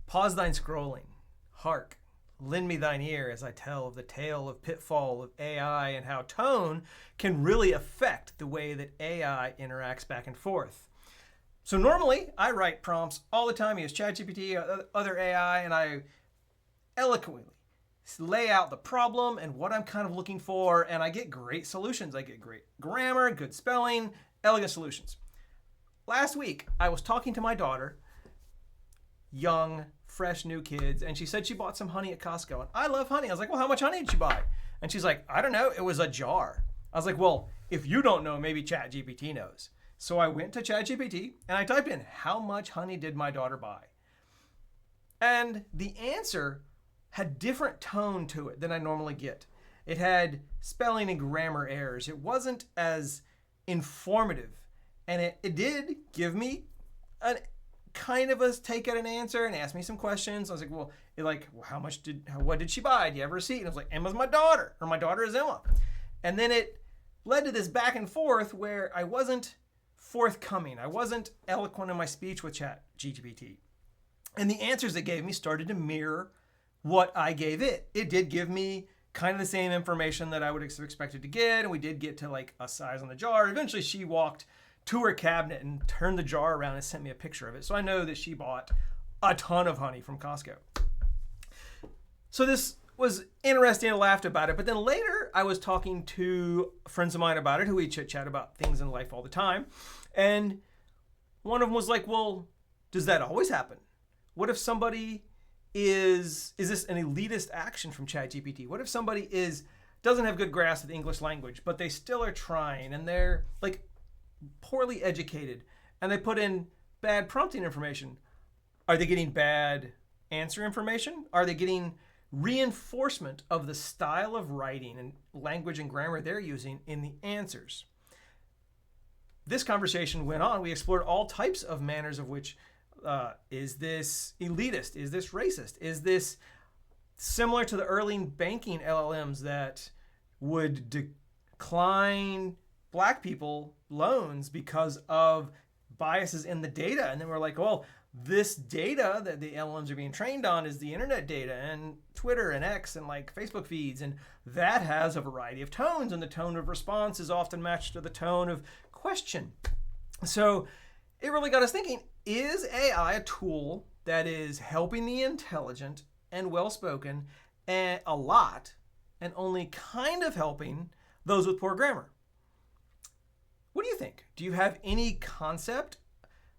Pause thine scrolling, hark, lend me thine ear as I tell of the tale of pitfall of AI and how tone can really affect the way that AI interacts back and forth. So normally I write prompts all the time, I use ChatGPT, other AI, and I eloquently lay out the problem and what I'm kind of looking for, and I get great solutions. I get great grammar, good spelling, elegant solutions. Last week, I was talking to my daughter, young, fresh, new kids, and she said she bought some honey at Costco. And I love honey. I was like, well, how much honey did you buy? And she's like, I don't know. It was a jar. I was like, well, if you don't know, maybe ChatGPT knows. So I went to ChatGPT and I typed in, how much honey did my daughter buy? And the answer had different tone to it than I normally get. It had spelling and grammar errors. It wasn't as informative. And it did give me a kind of a take at an answer and ask me some questions. I was like, well, what did she buy? Do you have a receipt? And I was like, Emma's my daughter, or my daughter is Emma. And then it led to this back and forth where I wasn't forthcoming. I wasn't eloquent in my speech with ChatGPT. And the answers it gave me started to mirror what I gave it. It did give me kind of the same information that I would have expected to get. And we did get to like a size on the jar. Eventually she walked to her cabinet and turned the jar around and sent me a picture of it. So I know that she bought a ton of honey from Costco. So this was interesting. I laughed about it. But then later I was talking to friends of mine about it who we chit-chat about things in life all the time. And one of them was like, well, does that always happen? What if somebody is this an elitist action from ChatGPT? What if somebody doesn't have good grasp of the English language, but they still are trying and they're like poorly educated and they put in bad prompting information? Are they getting bad answer information? Are they getting reinforcement of the style of writing and language and grammar they're using in the answers? This conversation went on. We explored all types of manners of which is this elitist? Is this racist? Is this similar to the early banking LLMs that would decline black people loans because of biases in the data? And then we're like, well, this data that the LLMs are being trained on is the internet data and Twitter and X and like Facebook feeds. And that has a variety of tones, and the tone of response is often matched to the tone of question. So it really got us thinking, is AI a tool that is helping the intelligent and well-spoken a lot and only kind of helping those with poor grammar? What do you think? Do you have any concept?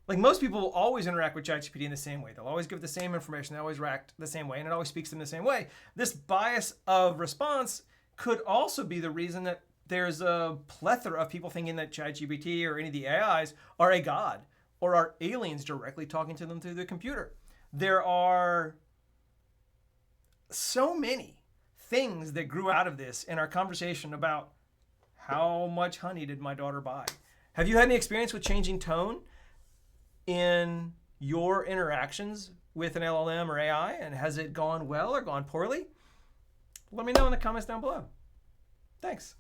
Like, most people will always interact with ChatGPT in the same way. They'll always give the same information. They always react the same way, and it always speaks to them the same way. This bias of response could also be the reason that there's a plethora of people thinking that ChatGPT or any of the AIs are a god or are aliens directly talking to them through the computer. There are so many things that grew out of this in our conversation about how much honey did my daughter buy. Have you had any experience with changing tone in your interactions with an LLM or AI, and has it gone well or gone poorly? Let me know in the comments down below. Thanks.